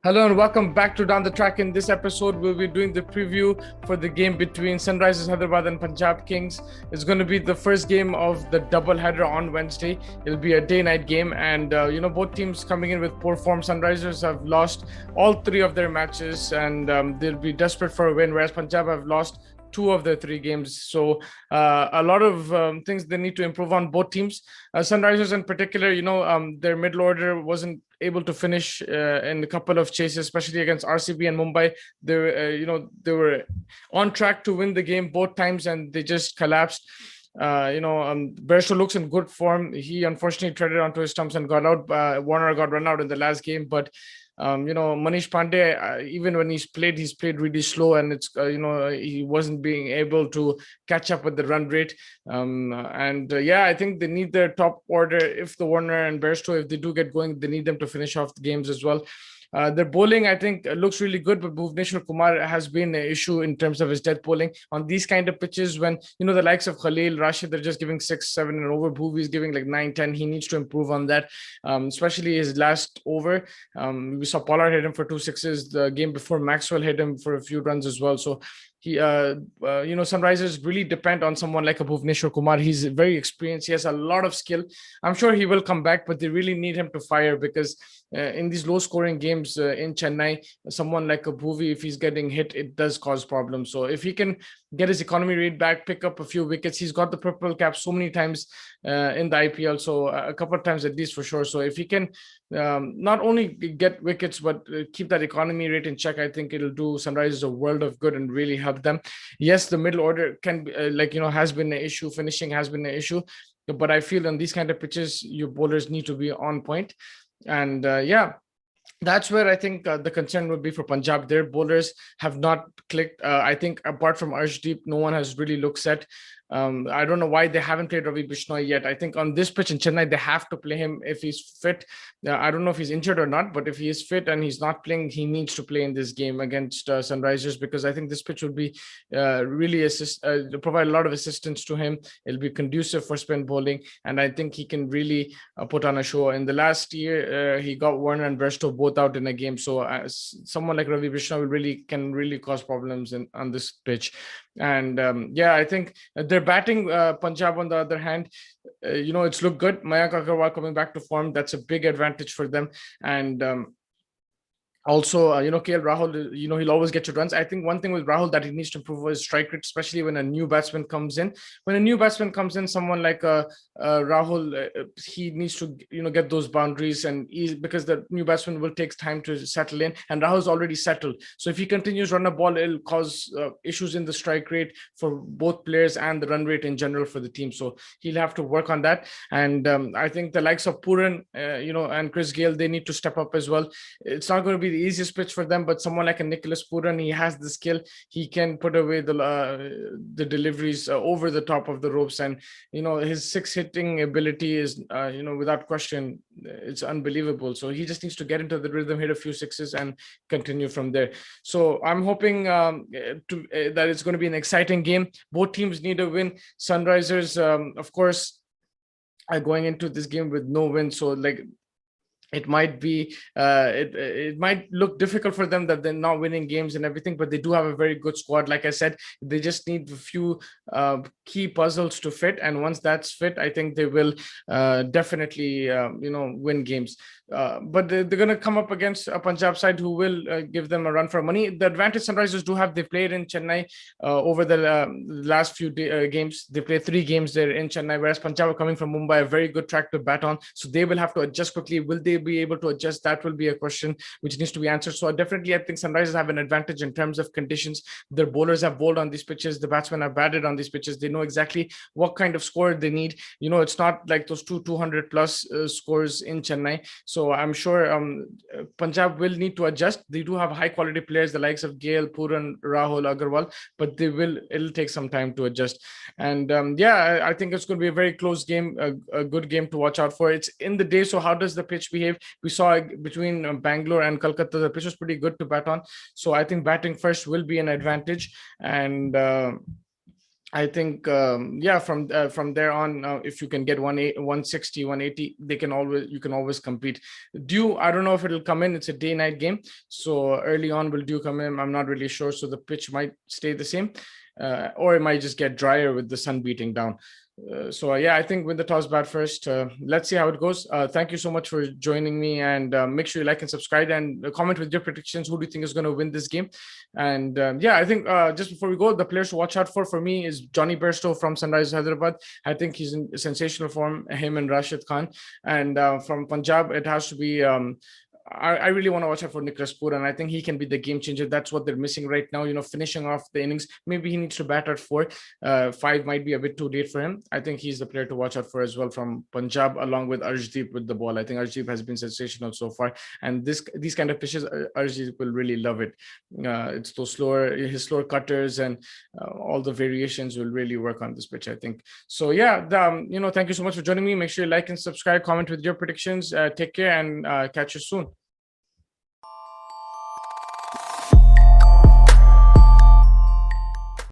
Hello and welcome back to Down the Track. In this episode, we'll be doing the preview for the game between Sunrisers Hyderabad and Punjab Kings. It's going to be the first game of the doubleheader on Wednesday. It'll be a day-night game, and both teams coming in with poor form. Sunrisers have lost all three of their matches, and they'll be desperate for a win. Whereas Punjab have lost two of their three games. So a lot of things they need to improve on, both teams. Sunrisers in particular, their middle order wasn't able to finish in a couple of chases, especially against RCB and Mumbai. They were on track to win the game both times, and they just collapsed. Bairstow looks in good form. He unfortunately treaded onto his stumps and got out. Warner got run out in the last game, but Manish Pandey, even when he's played really slow, and he wasn't being able to catch up with the run rate. I think they need their top order. If the Warner and Bairstow, if they do get going, they need them to finish off the games as well. Their bowling, I think, looks really good, but Bhuvneshwar Kumar has been an issue in terms of his death bowling on these kind of pitches. When the likes of Khalil, Rashid, they're just giving 6, 7, and over. Bhuv is giving like 9, 10. He needs to improve on that, especially his last over. We saw Pollard hit him for 2 sixes. The game before, Maxwell hit him for a few runs as well. So Sunrisers really depend on someone like a Bhuvneshwar Kumar. He's very experienced. He has a lot of skill. I'm sure he will come back, but they really need him to fire because in these low-scoring games in Chennai, someone like a Bhuvi, if he's getting hit, it does cause problems. So if he can get his economy rate back, pick up a few wickets, he's got the purple cap so many times in the IPL, so a couple of times at least for sure. So if he can not only get wickets but keep that economy rate in check, I think it'll do Sunrisers a world of good and really help them. Yes, the middle order can be, has been an issue. Finishing has been an issue, but I feel on these kind of pitches, your bowlers need to be on point. And that's where I think the concern would be for Punjab. Their bowlers have not clicked. I think apart from Arshdeep, no one has really looked set. I don't know why they haven't played Ravi Bishnoi yet. I think on this pitch in Chennai, they have to play him if he's fit. I don't know if he's injured or not, but if he is fit and he's not playing, he needs to play in this game against Sunrisers, because I think this pitch would be really provide a lot of assistance to him. It'll be conducive for spin bowling, and I think he can really put on a show. In the last year, he got Warner and Bairstow both out in a game. So someone like Ravi Bishnoi can really cause problems on this pitch. And I think their batting, Punjab on the other hand, it's looked good. Mayank Agarwal coming back to form, that's a big advantage for them. And also, KL Rahul, he'll always get your runs. I think one thing with Rahul that he needs to improve is strike rate, especially when a new batsman comes in. When a new batsman comes in, someone like Rahul, he needs to, get those boundaries, and because the new batsman will take time to settle in, and Rahul's already settled. So if he continues run a ball, it'll cause issues in the strike rate for both players and the run rate in general for the team. So he'll have to work on that. And I think the likes of Puran, and Chris Gale, they need to step up as well. It's not going to be the easiest pitch for them, but someone like a Nicholas Puran, he has the skill. He can put away the deliveries over the top of the ropes, and his six hitting ability is without question, it's unbelievable. So he just needs to get into the rhythm, hit a few sixes, and continue from there. So I'm hoping that it's going to be an exciting game. Both teams need a win. Sunrisers, of course, are going into this game with no win, so it might be it might look difficult for them that they're not winning games and everything, but they do have a very good squad. Like I said, they just need a few key puzzles to fit, and once that's fit, I think they will definitely win games. But they're going to come up against a Punjab side who will give them a run for money. The advantage Sunrisers do have, they played in Chennai over the last few games. They played 3 games there in Chennai, whereas Punjab are coming from Mumbai, a very good track to bat on. So they will have to adjust quickly. Will they be able to adjust? That will be a question which needs to be answered. So definitely, I think Sunrisers have an advantage in terms of conditions. Their bowlers have bowled on these pitches. The batsmen have batted on these pitches. They know exactly what kind of score they need. It's not like those 200 plus scores in Chennai. So I'm sure Punjab will need to adjust. They do have high quality players, the likes of Gale, Puran, Rahul, Agarwal, but it'll take some time to adjust. And I think it's going to be a very close game, a good game to watch out for. It's in the day, so how does the pitch behave? We saw between Bangalore and Kolkata, the pitch was pretty good to bat on. So I think batting first will be an advantage. And I think, yeah, from there on, if you can get 160, 180, you can always compete. Dew, I don't know if it'll come in. It's a day night game, so early on will Dew come in? I'm not really sure. So the pitch might stay the same, or it might just get drier with the sun beating down. So yeah, I think win the toss bat first. Let's see how it goes. Thank you so much for joining me, and make sure you like and subscribe and comment with your predictions. Who do you think is going to win this game? And yeah, I think just before we go, the players to watch out for me is Johnny Bairstow from Sunrise Hyderabad. I think he's in sensational form. Him and Rashid Khan, and from Punjab, it has to be. I really want to watch out for Nick Raspur, and I think he can be the game changer. That's what they're missing right now. Finishing off the innings. Maybe he needs to bat at 4. 5 might be a bit too late for him. I think he's the player to watch out for as well from Punjab, along with Arshdeep with the ball. I think Arshdeep has been sensational so far, and these kind of pitches, Arshdeep will really love it. It's those his slower cutters, and all the variations will really work on this pitch, I think. So yeah, thank you so much for joining me. Make sure you like and subscribe, comment with your predictions. Take care, and catch you soon.